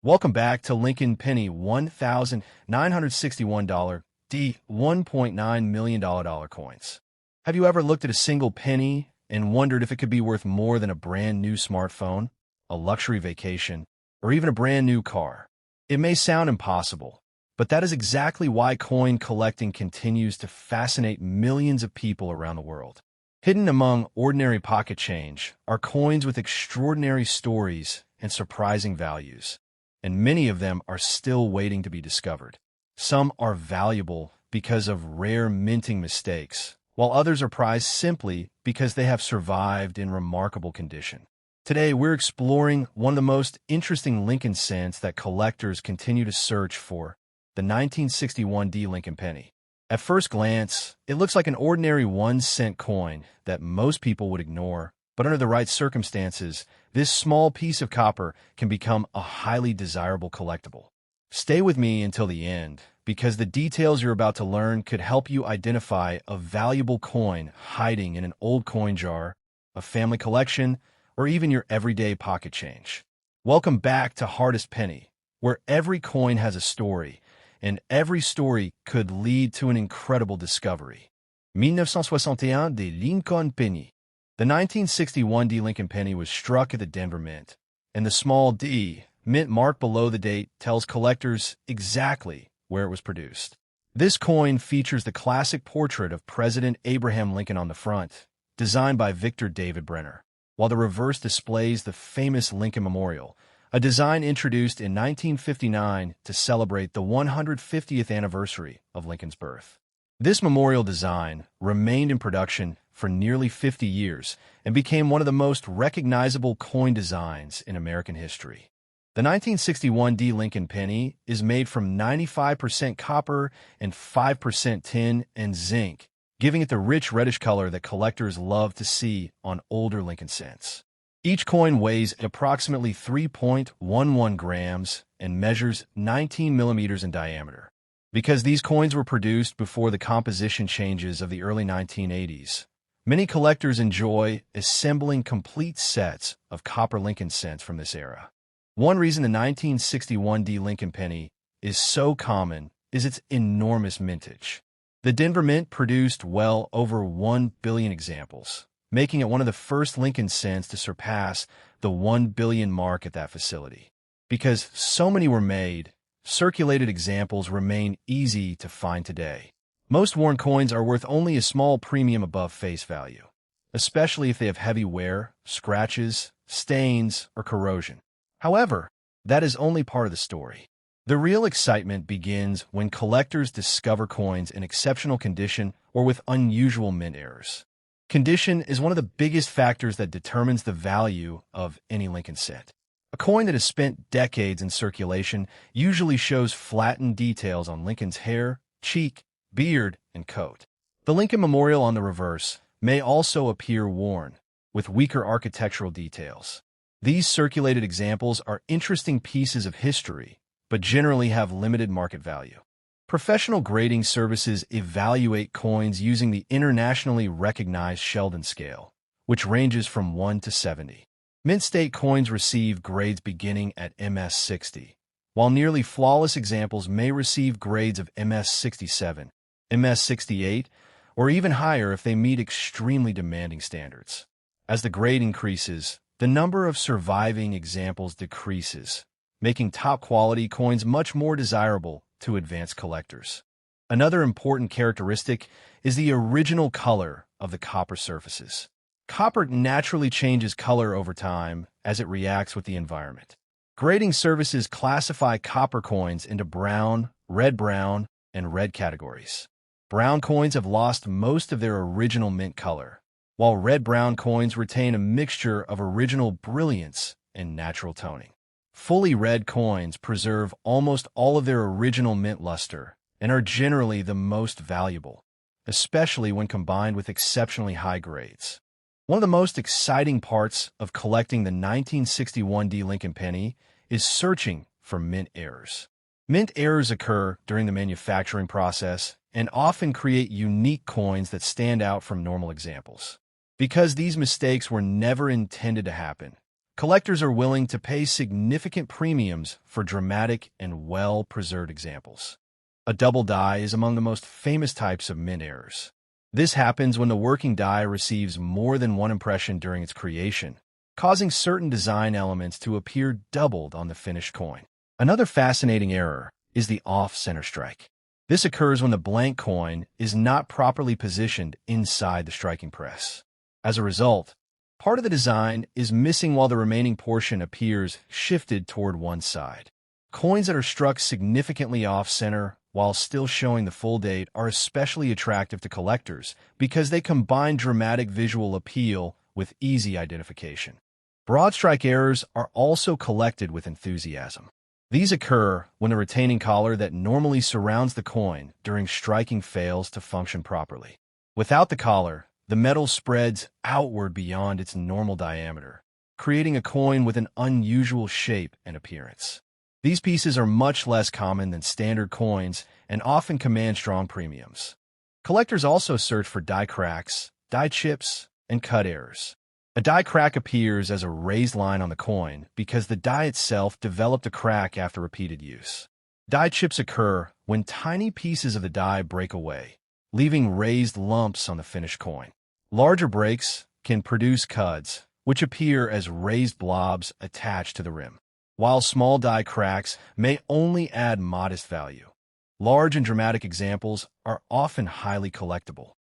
Welcome back to Lincoln Penny $1,961 D $1.9 million coins. Have you ever looked at a single penny and wondered if it could be worth more than a brand new smartphone, a luxury vacation, or even a brand new car? It may sound impossible, but that is exactly why coin collecting continues to fascinate millions of people around the world. Hidden among ordinary pocket change are coins with extraordinary stories and surprising values, and many of them are still waiting to be discovered. Some are valuable because of rare minting mistakes, while others are prized simply because they have survived in remarkable condition. Today, we're exploring one of the most interesting Lincoln cents that collectors continue to search for, the 1961 D Lincoln penny. At first glance, it looks like an ordinary 1-cent coin that most people would ignore, but under the right circumstances, this small piece of copper can become a highly desirable collectible. Stay with me until the end, because the details you're about to learn could help you identify a valuable coin hiding in an old coin jar, a family collection, or even your everyday pocket change. Welcome back to Hardest Penny, where every coin has a story, and every story could lead to an incredible discovery. 1961 de Lincoln penny. The 1961 D Lincoln penny was struck at the Denver Mint, and the small D mint mark below the date tells collectors exactly where it was produced. This coin features the classic portrait of President Abraham Lincoln on the front, designed by Victor David Brenner, while the reverse displays the famous Lincoln Memorial, a design introduced in 1959 to celebrate the 150th anniversary of Lincoln's birth. This memorial design remained in production for nearly 50 years and became one of the most recognizable coin designs in American history. The 1961 D Lincoln penny is made from 95% copper and 5% tin and zinc, giving it the rich reddish color that collectors love to see on older Lincoln cents. Each coin weighs approximately 3.11 grams and measures 19 millimeters in diameter. Because these coins were produced before the composition changes of the early 1980s, many collectors enjoy assembling complete sets of copper Lincoln cents from this era. One reason the 1961 D Lincoln penny is so common is its enormous mintage. The Denver Mint produced well over 1 billion examples, making it one of the first Lincoln cents to surpass the 1 billion mark at that facility. Because so many were made, circulated examples remain easy to find today. Most worn coins are worth only a small premium above face value, especially if they have heavy wear, scratches, stains, or corrosion. However, that is only part of the story. The real excitement begins when collectors discover coins in exceptional condition or with unusual mint errors. Condition is one of the biggest factors that determines the value of any Lincoln cent. A coin that has spent decades in circulation usually shows flattened details on Lincoln's hair, cheek, beard, and coat. The Lincoln Memorial on the reverse may also appear worn, with weaker architectural details. These circulated examples are interesting pieces of history, but generally have limited market value. Professional grading services evaluate coins using the internationally recognized Sheldon scale, which ranges from 1 to 70. Mint state coins receive grades beginning at MS-60, while nearly flawless examples may receive grades of MS-67, MS-68, or even higher if they meet extremely demanding standards. As the grade increases, the number of surviving examples decreases, making top-quality coins much more desirable to advanced collectors. Another important characteristic is the original color of the copper surfaces. Copper naturally changes color over time as it reacts with the environment. Grading services classify copper coins into brown, and red categories. Brown coins have lost most of their original mint color, while red-brown coins retain a mixture of original brilliance and natural toning. Fully red coins preserve almost all of their original mint luster and are generally the most valuable, especially when combined with exceptionally high grades. One of the most exciting parts of collecting the 1961 D Lincoln penny is searching for mint errors. Mint errors occur during the manufacturing process and often create unique coins that stand out from normal examples. Because these mistakes were never intended to happen, Collectors are willing to pay significant premiums for dramatic and well-preserved examples. A double die is among the most famous types of mint errors. This happens when the working die receives more than one impression during its creation, causing certain design elements to appear doubled on the finished coin. Another fascinating error is the off-center strike. This occurs when the blank coin is not properly positioned inside the striking press. As a result, part of the design is missing while the remaining portion appears shifted toward one side. Coins that are struck significantly off-center while still showing the full date are especially attractive to collectors because they combine dramatic visual appeal with easy identification. Broad strike errors are also collected with enthusiasm. These occur when the retaining collar that normally surrounds the coin during striking fails to function properly. Without the collar, the metal spreads outward beyond its normal diameter, creating a coin with an unusual shape and appearance. These pieces are much less common than standard coins and often command strong premiums. Collectors also search for die cracks, die chips, and cut errors. A die crack appears as a raised line on the coin because the die itself developed a crack after repeated use. Die chips occur when tiny pieces of the die break away, leaving raised lumps on the finished coin. Larger breaks can produce cuds, which appear as raised blobs attached to the rim, while small die cracks may only add modest value. Large and dramatic examples are often highly collectible.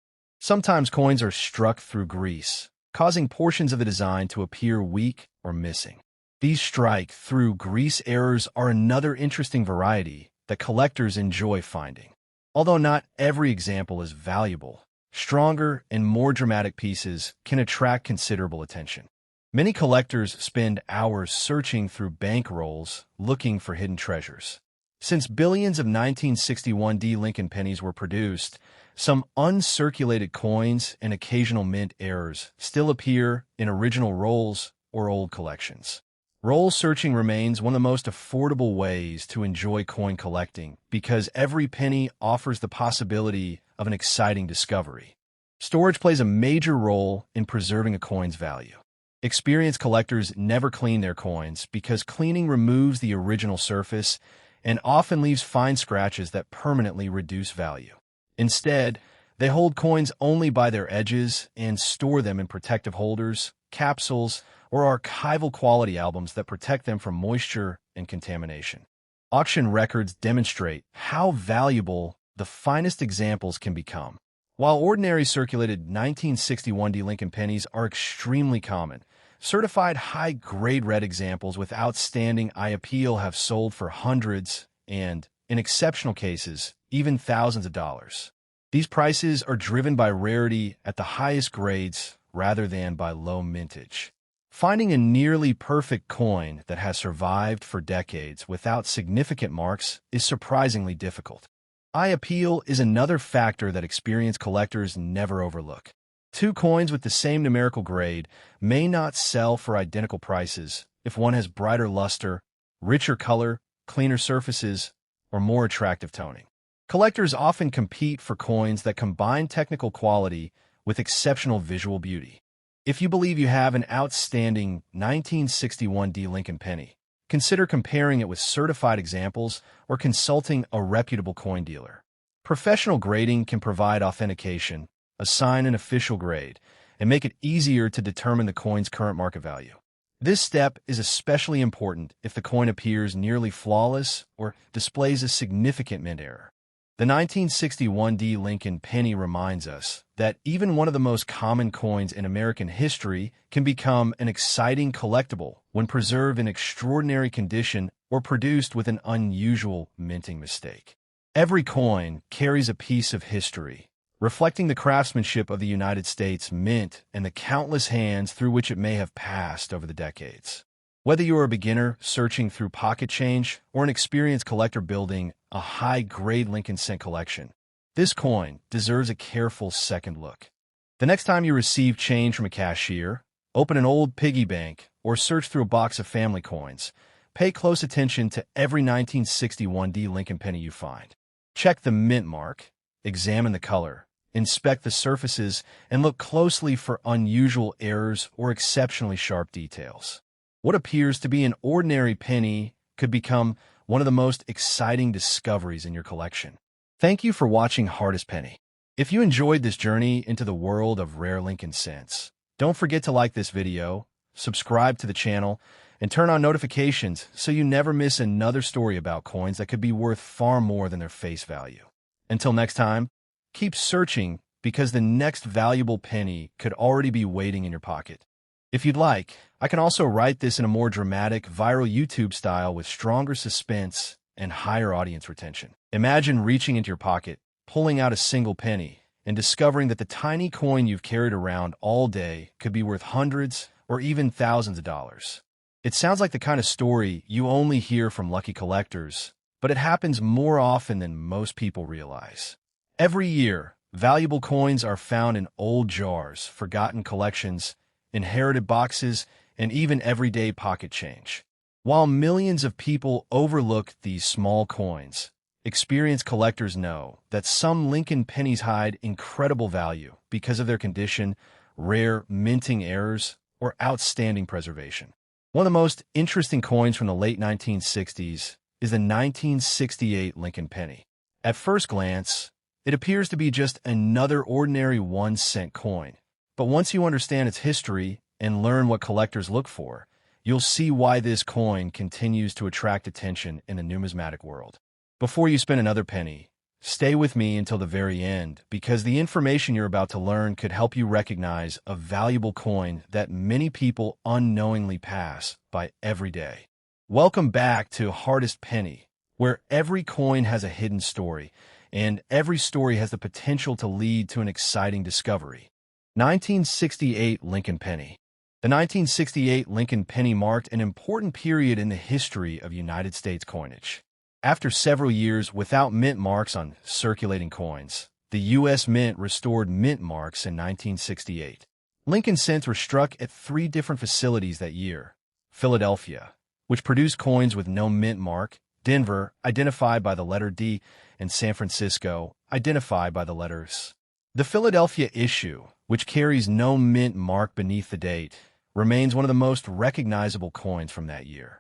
Sometimes coins are struck through grease, causing portions of the design to appear weak or missing. These strike-through grease errors are another interesting variety that collectors enjoy finding. Although not every example is valuable, stronger and more dramatic pieces can attract considerable attention. Many collectors spend hours searching through bank rolls looking for hidden treasures. Since billions of 1961 D Lincoln pennies were produced, some uncirculated coins and occasional mint errors still appear in original rolls or old collections. Roll searching remains one of the most affordable ways to enjoy coin collecting because every penny offers the possibility of an exciting discovery. Storage plays a major role in preserving a coin's value. Experienced collectors never clean their coins because cleaning removes the original surface and often leaves fine scratches that permanently reduce value. Instead, they hold coins only by their edges and store them in protective holders, capsules, or archival quality albums that protect them from moisture and contamination. Auction records demonstrate how valuable the finest examples can become. While ordinary circulated 1961 D Lincoln pennies are extremely common, certified high-grade red examples with outstanding eye appeal have sold for hundreds and, in exceptional cases, even thousands of dollars. These prices are driven by rarity at the highest grades rather than by low mintage. Finding a nearly perfect coin that has survived for decades without significant marks is surprisingly difficult. Eye appeal is another factor that experienced collectors never overlook. Two coins with the same numerical grade may not sell for identical prices if one has brighter luster, richer color, cleaner surfaces, or more attractive toning. Collectors often compete for coins that combine technical quality with exceptional visual beauty. If you believe you have an outstanding 1961 D Lincoln penny, consider comparing it with certified examples or consulting a reputable coin dealer. Professional grading can provide authentication, assign an official grade, and make it easier to determine the coin's current market value. This step is especially important if the coin appears nearly flawless or displays a significant mint error. The 1961 D Lincoln penny reminds us that even one of the most common coins in American history can become an exciting collectible when preserved in extraordinary condition or produced with an unusual minting mistake. Every coin carries a piece of history, reflecting the craftsmanship of the United States Mint and the countless hands through which it may have passed over the decades. Whether you are a beginner searching through pocket change or an experienced collector building a high-grade Lincoln cent collection, this coin deserves a careful second look. The next time you receive change from a cashier, open an old piggy bank, or search through a box of family coins, pay close attention to every 1961 D Lincoln penny you find. Check the mint mark, examine the color, inspect the surfaces, and look closely for unusual errors or exceptionally sharp details. What appears to be an ordinary penny could become one of the most exciting discoveries in your collection. Thank you for watching Hardest Penny. If you enjoyed this journey into the world of rare Lincoln cents, don't forget to like this video, subscribe to the channel, and turn on notifications so you never miss another story about coins that could be worth far more than their face value. Until next time, keep searching because the next valuable penny could already be waiting in your pocket. If you'd like, I can also write this in a more dramatic, viral YouTube style with stronger suspense and higher audience retention. Imagine reaching into your pocket, pulling out a single penny, and discovering that the tiny coin you've carried around all day could be worth hundreds or even thousands of dollars. It sounds like the kind of story you only hear from lucky collectors, but it happens more often than most people realize. Every year, valuable coins are found in old jars, forgotten collections, inherited boxes, and even everyday pocket change. While millions of people overlook these small coins, experienced collectors know that some Lincoln pennies hide incredible value because of their condition, rare minting errors, or outstanding preservation. One of the most interesting coins from the late 1960s is the 1968 Lincoln penny. At first glance, it appears to be just another ordinary 1-cent coin. But once you understand its history and learn what collectors look for, you'll see why this coin continues to attract attention in the numismatic world. Before you spend another penny, stay with me until the very end because the information you're about to learn could help you recognize a valuable coin that many people unknowingly pass by every day. Welcome back to Hardest Penny, where every coin has a hidden story, and every story has the potential to lead to an exciting discovery. 1968 Lincoln penny. The 1968 Lincoln penny marked an important period in the history of United States coinage. After several years without mint marks on circulating coins, the U.S. Mint restored mint marks in 1968. Lincoln cents were struck at 3 different facilities that year: Philadelphia, which produced coins with no mint mark; Denver, identified by the letter D; and San Francisco, identified by the letters. The Philadelphia issue, which carries no mint mark beneath the date, remains one of the most recognizable coins from that year.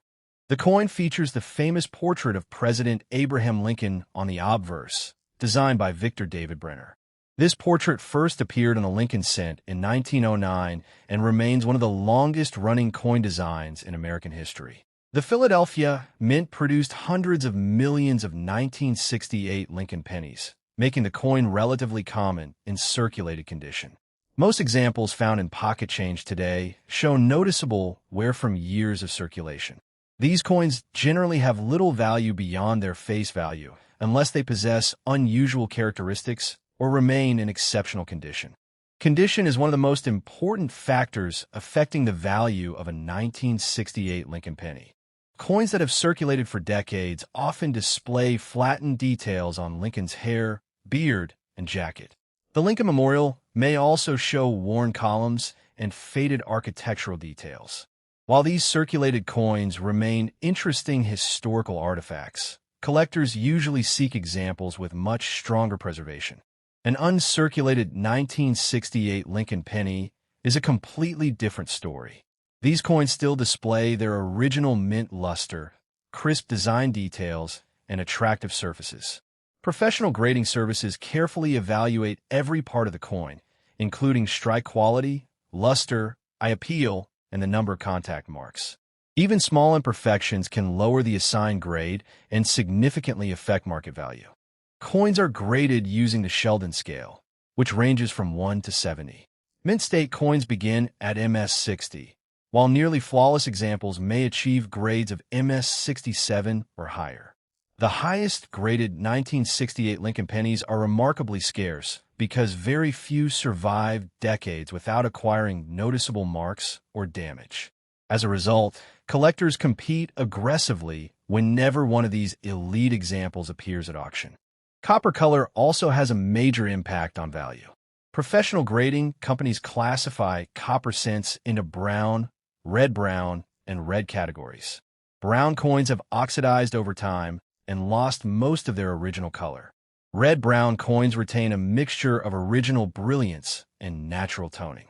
The coin features the famous portrait of President Abraham Lincoln on the obverse, designed by Victor David Brenner. This portrait first appeared on a Lincoln cent in 1909 and remains one of the longest-running coin designs in American history. The Philadelphia Mint produced hundreds of millions of 1968 Lincoln pennies, making the coin relatively common in circulated condition. Most examples found in pocket change today show noticeable wear from years of circulation. These coins generally have little value beyond their face value unless they possess unusual characteristics or remain in exceptional condition. Condition is one of the most important factors affecting the value of a 1968 Lincoln penny. Coins that have circulated for decades often display flattened details on Lincoln's hair, beard, and jacket. The Lincoln Memorial may also show worn columns and faded architectural details. While these circulated coins remain interesting historical artifacts, collectors usually seek examples with much stronger preservation. An uncirculated 1968 Lincoln penny is a completely different story. These coins still display their original mint luster, crisp design details, and attractive surfaces. Professional grading services carefully evaluate every part of the coin, including strike quality, luster, eye appeal, and the number of contact marks. Even small imperfections can lower the assigned grade and significantly affect market value. Coins are graded using the Sheldon scale, which ranges from 1 to 70. Mint state coins begin at MS 60, while nearly flawless examples may achieve grades of MS 67 or higher. The highest graded 1968 Lincoln pennies are remarkably scarce because very few survive decades without acquiring noticeable marks or damage. As a result, collectors compete aggressively whenever one of these elite examples appears at auction. Copper color also has a major impact on value. Professional grading companies classify copper cents into brown, red-brown, and red categories. Brown coins have oxidized over time and lost most of their original color. Red-brown coins retain a mixture of original brilliance and natural toning.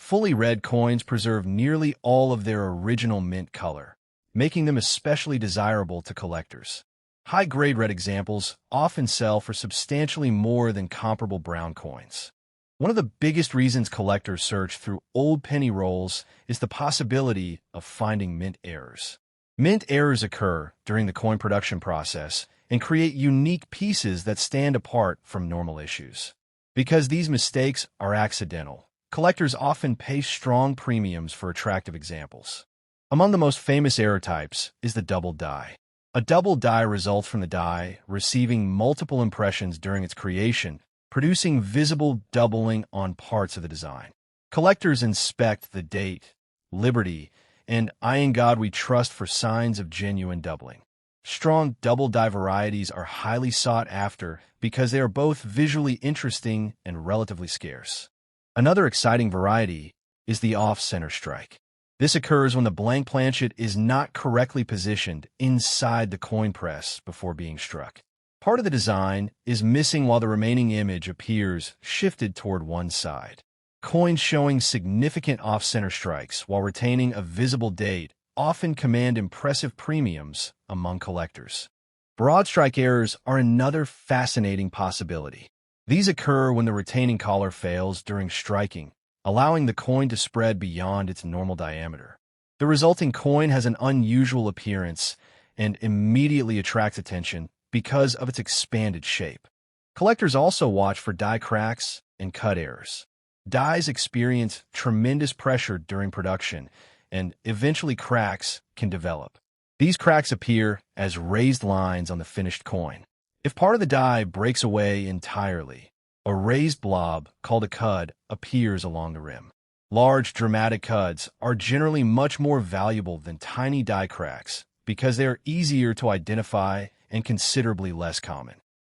Fully red coins preserve nearly all of their original mint color, making them especially desirable to collectors. High-grade red examples often sell for substantially more than comparable brown coins. One of the biggest reasons collectors search through old penny rolls is the possibility of finding mint errors. Mint errors occur during the coin production process and create unique pieces that stand apart from normal issues. Because these mistakes are accidental, collectors often pay strong premiums for attractive examples. Among the most famous error types is the double die. A double die results from the die receiving multiple impressions during its creation, producing visible doubling on parts of the design. Collectors inspect the date, Liberty, and I in God We Trust for signs of genuine doubling. Strong double die varieties are highly sought after because they are both visually interesting and relatively scarce. Another exciting variety is the off-center strike. This occurs when the blank planchet is not correctly positioned inside the coin press before being struck. Part of the design is missing while the remaining image appears shifted toward one side. Coins showing significant off-center strikes while retaining a visible date often command impressive premiums among collectors. Broad strike errors are another fascinating possibility. These occur when the retaining collar fails during striking, allowing the coin to spread beyond its normal diameter. The resulting coin has an unusual appearance and immediately attracts attention because of its expanded shape. Collectors also watch for die cracks and cut errors. Dies experience tremendous pressure during production, and eventually cracks can develop. These cracks appear as raised lines on the finished coin. If part of the die breaks away entirely, a raised blob, called a cud, appears along the rim. Large, dramatic cuds are generally much more valuable than tiny die cracks because they are easier to identify and considerably less common.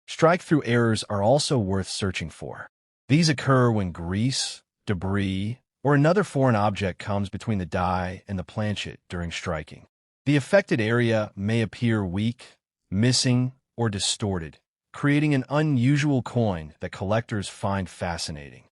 Strike-through errors are also worth searching for. These occur when grease, debris, or another foreign object comes between the die and the planchet during striking. The affected area may appear weak, missing, or distorted, creating an unusual coin that collectors find fascinating.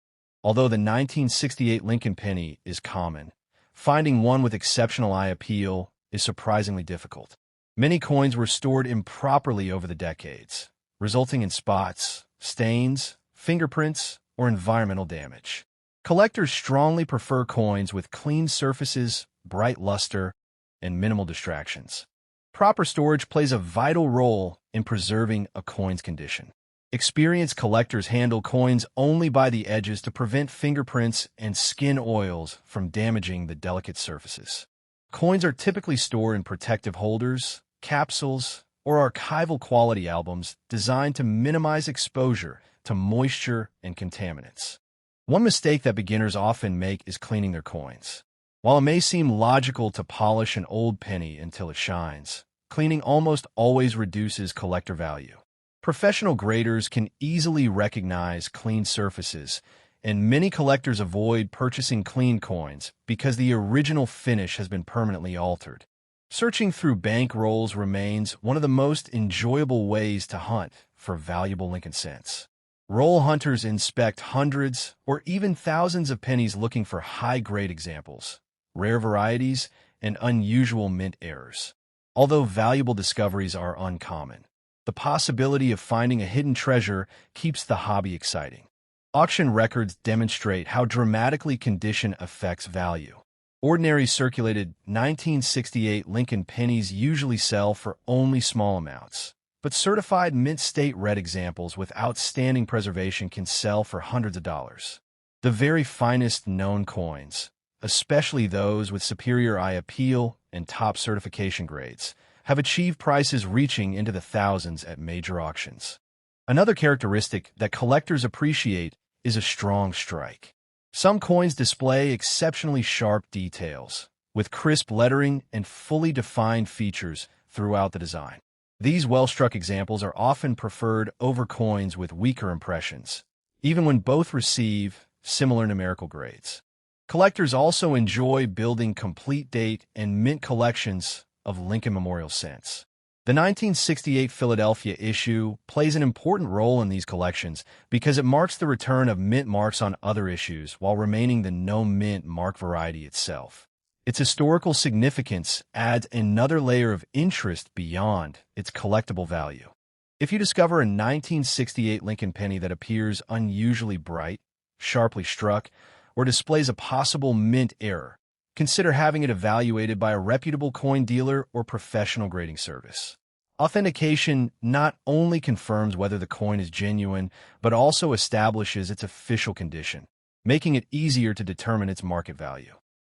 Although the 1968 Lincoln penny is common, finding one with exceptional eye appeal is surprisingly difficult. Many coins were stored improperly over the decades, resulting in spots, stains, fingerprints, or environmental damage. Collectors strongly prefer coins with clean surfaces, bright luster, and minimal distractions. Proper storage plays a vital role in preserving a coin's condition. Experienced collectors handle coins only by the edges to prevent fingerprints and skin oils from damaging the delicate surfaces. Coins are typically stored in protective holders, capsules, or archival quality albums designed to minimize exposure to moisture and contaminants. One mistake that beginners often make is cleaning their coins. While it may seem logical to polish an old penny until it shines, cleaning almost always reduces collector value. Professional graders can easily recognize clean surfaces, and many collectors avoid purchasing clean coins because the original finish has been permanently altered. Searching through bank rolls remains one of the most enjoyable ways to hunt for valuable Lincoln cents. Roll hunters inspect hundreds or even thousands of pennies looking for high-grade examples, rare varieties, and unusual mint errors. Although valuable discoveries are uncommon, the possibility of finding a hidden treasure keeps the hobby exciting. Auction records demonstrate how dramatically condition affects value. Ordinary circulated 1968 Lincoln pennies usually sell for only small amounts, but certified mint state red examples with outstanding preservation can sell for hundreds of dollars. The very finest known coins, especially those with superior eye appeal and top certification grades, have achieved prices reaching into the thousands at major auctions. Another characteristic that collectors appreciate is a strong strike. Some coins display exceptionally sharp details, with crisp lettering and fully defined features throughout the design. These well-struck examples are often preferred over coins with weaker impressions, even when both receive similar numerical grades. Collectors also enjoy building complete date and mint collections of Lincoln Memorial cents. The 1968 Philadelphia issue plays an important role in these collections because it marks the return of mint marks on other issues while remaining the no-mint mark variety itself. Its historical significance adds another layer of interest beyond its collectible value. If you discover a 1968 Lincoln penny that appears unusually bright, sharply struck, or displays a possible mint error, consider having it evaluated by a reputable coin dealer or professional grading service. Authentication not only confirms whether the coin is genuine, but also establishes its official condition, making it easier to determine its market value.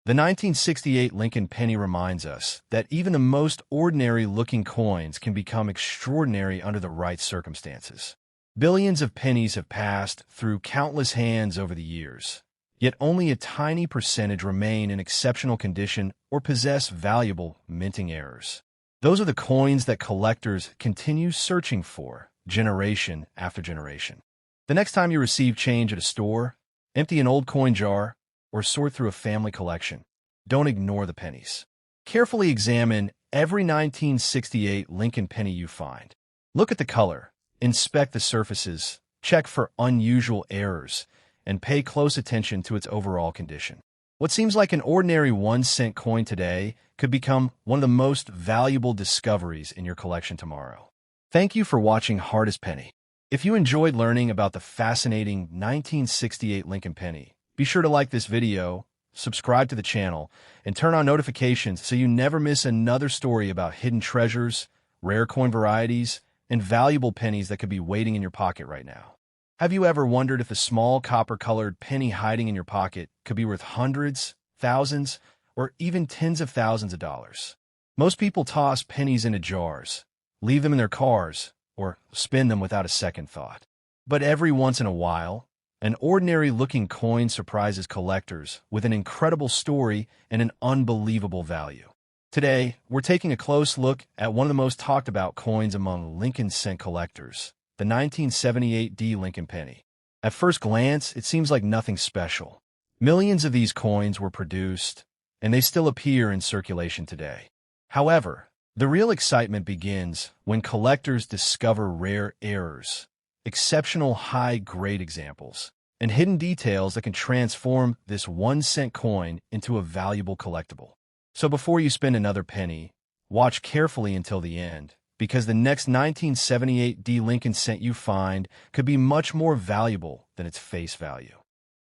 The 1968 Lincoln penny reminds us that even the most ordinary-looking coins can become extraordinary under the right circumstances. Billions of pennies have passed through countless hands over the years, yet only a tiny percentage remain in exceptional condition or possess valuable minting errors. Those are the coins that collectors continue searching for, generation after generation. The next time you receive change at a store, empty an old coin jar, or sort through a family collection, don't ignore the pennies. Carefully examine every 1968 Lincoln penny you find. Look at the color, inspect the surfaces, check for unusual errors, and pay close attention to its overall condition. What seems like an ordinary 1-cent coin today could become one of the most valuable discoveries in your collection tomorrow. Thank you for watching Hardest Penny. If you enjoyed learning about the fascinating 1968 Lincoln penny, be sure to like this video, subscribe to the channel, and turn on notifications so you never miss another story about hidden treasures, rare coin varieties, and valuable pennies that could be waiting in your pocket right now. Have you ever wondered if a small copper-colored penny hiding in your pocket could be worth hundreds, thousands, or even tens of thousands of dollars? Most people toss pennies into jars, leave them in their cars, or spend them without a second thought. But every once in a while, an ordinary-looking coin surprises collectors with an incredible story and an unbelievable value. Today, we're taking a close look at one of the most talked-about coins among Lincoln cent collectors, the 1978 D Lincoln penny. At first glance, it seems like nothing special. Millions of these coins were produced, and they still appear in circulation today. However, the real excitement begins when collectors discover rare errors, exceptional high-grade examples, and hidden details that can transform this 1-cent coin into a valuable collectible. So before you spend another penny, watch carefully until the end, because the next 1978 D Lincoln cent you find could be much more valuable than its face value.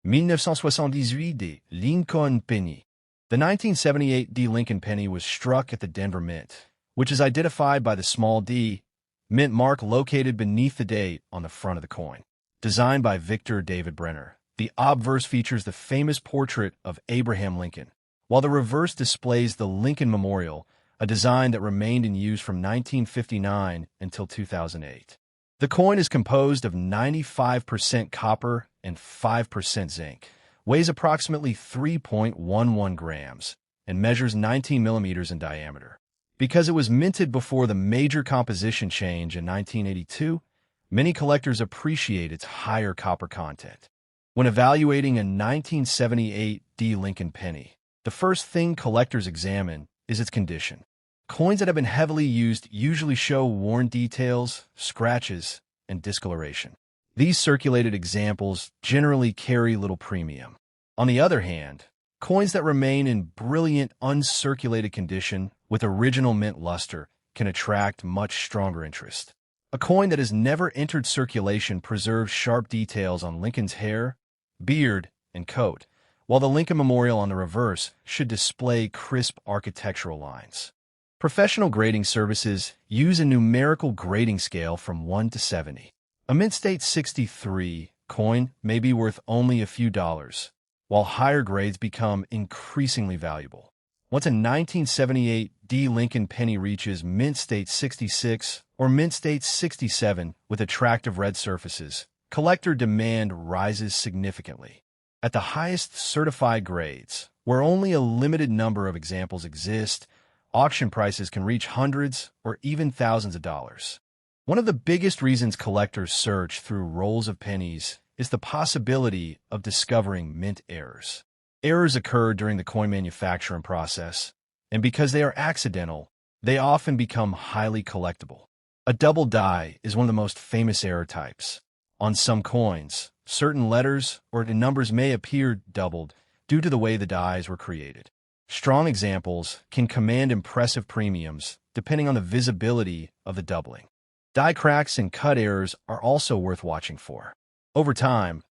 1978 D Lincoln penny. The 1978 D Lincoln penny was struck at the Denver Mint, which is identified by the small d mint mark located beneath the date on the front of the coin. Designed by Victor David Brenner, the obverse features the famous portrait of Abraham Lincoln, while the reverse displays the Lincoln Memorial, a design that remained in use from 1959 until 2008. The coin is composed of 95% copper and 5% zinc, weighs approximately 3.11 grams, and measures 19 millimeters in diameter. Because it was minted before the major composition change in 1982, many collectors appreciate its higher copper content. When evaluating a 1978 D Lincoln penny, the first thing collectors examine is its condition. Coins that have been heavily used usually show worn details, scratches, and discoloration. These circulated examples generally carry little premium. On the other hand, coins that remain in brilliant, uncirculated condition with original mint luster can attract much stronger interest. A coin that has never entered circulation preserves sharp details on Lincoln's hair, beard, and coat, while the Lincoln Memorial on the reverse should display crisp architectural lines. Professional grading services use a numerical grading scale from 1 to 70. A Mint State 63 coin may be worth only a few dollars, while higher grades become increasingly valuable. Once a 1978 D Lincoln penny reaches Mint State 66 or Mint State 67 with attractive red surfaces, collector demand rises significantly. At the highest certified grades, where only a limited number of examples exist, auction prices can reach hundreds or even thousands of dollars. One of the biggest reasons collectors search through rolls of pennies is the possibility of discovering mint errors. Errors occur during the coin manufacturing process, and because they are accidental, they often become highly collectible. A double die is one of the most famous error types. On some coins, certain letters or numbers may appear doubled due to the way the dies were created. Strong examples can command impressive premiums depending on the visibility of the doubling. Die cracks and cut errors are also worth watching for. Over time,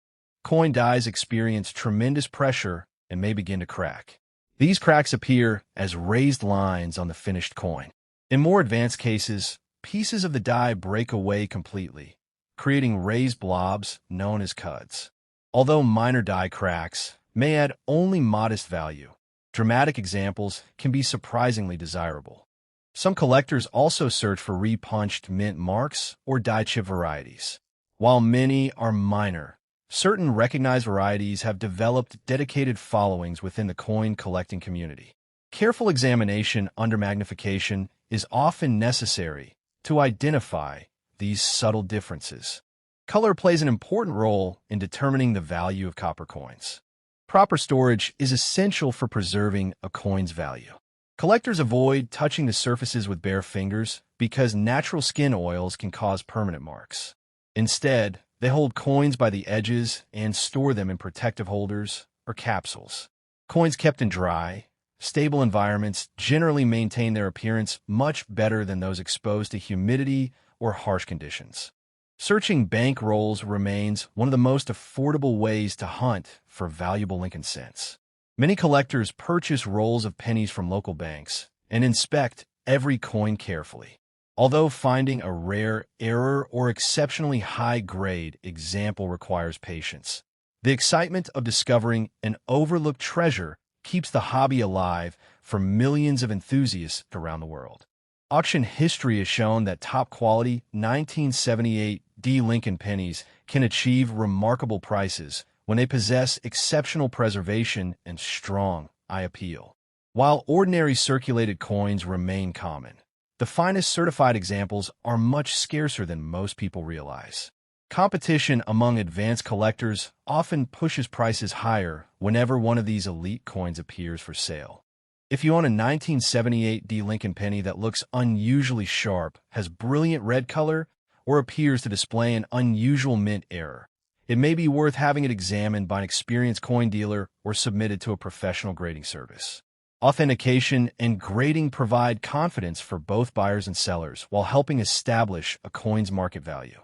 coin dies experience tremendous pressure and may begin to crack. These cracks appear as raised lines on the finished coin. In more advanced cases, pieces of the die break away completely, creating raised blobs known as cuds. Although minor die cracks may add only modest value, dramatic examples can be surprisingly desirable. Some collectors also search for repunched mint marks or die chip varieties. While many are minor, certain recognized varieties have developed dedicated followings within the coin collecting community. Careful examination under magnification is often necessary to identify these subtle differences. Color plays an important role in determining the value of copper coins. Proper storage is essential for preserving a coin's value. Collectors avoid touching the surfaces with bare fingers because natural skin oils can cause permanent marks. Instead, they hold coins by the edges and store them in protective holders or capsules. Coins kept in dry, stable environments generally maintain their appearance much better than those exposed to humidity or harsh conditions. Searching bank rolls remains one of the most affordable ways to hunt for valuable Lincoln cents. Many collectors purchase rolls of pennies from local banks and inspect every coin carefully. Although finding a rare error or exceptionally high-grade example requires patience, the excitement of discovering an overlooked treasure keeps the hobby alive for millions of enthusiasts around the world. Auction history has shown that top-quality 1978 D. Lincoln pennies can achieve remarkable prices when they possess exceptional preservation and strong eye appeal. While ordinary circulated coins remain common, the finest certified examples are much scarcer than most people realize. Competition among advanced collectors often pushes prices higher whenever one of these elite coins appears for sale. If you own a 1978 D. Lincoln penny that looks unusually sharp, has brilliant red color, or appears to display an unusual mint error, it may be worth having it examined by an experienced coin dealer or submitted to a professional grading service. Authentication and grading provide confidence for both buyers and sellers while helping establish a coin's market value.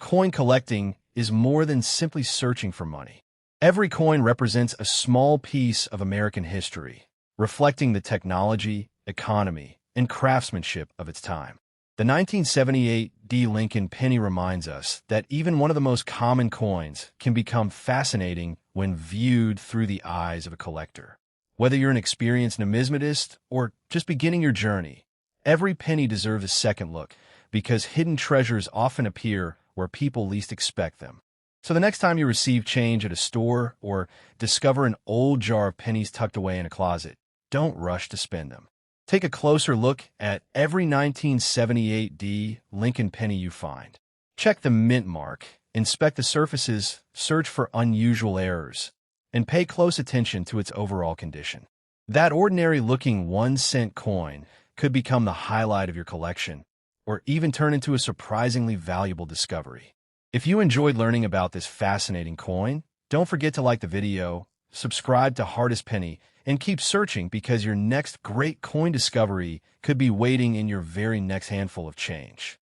Coin collecting is more than simply searching for money. Every coin represents a small piece of American history, reflecting the technology, economy, and craftsmanship of its time. The 1978 D. Lincoln penny reminds us that even one of the most common coins can become fascinating when viewed through the eyes of a collector. Whether you're an experienced numismatist or just beginning your journey, every penny deserves a second look because hidden treasures often appear where people least expect them. So the next time you receive change at a store or discover an old jar of pennies tucked away in a closet, don't rush to spend them. Take a closer look at every 1978 D. Lincoln penny you find. Check the mint mark, inspect the surfaces, search for unusual errors, and pay close attention to its overall condition. That ordinary-looking 1-cent coin could become the highlight of your collection, or even turn into a surprisingly valuable discovery. If you enjoyed learning about this fascinating coin, don't forget to like the video, subscribe to Hardest Penny, and keep searching because your next great coin discovery could be waiting in your very next handful of change.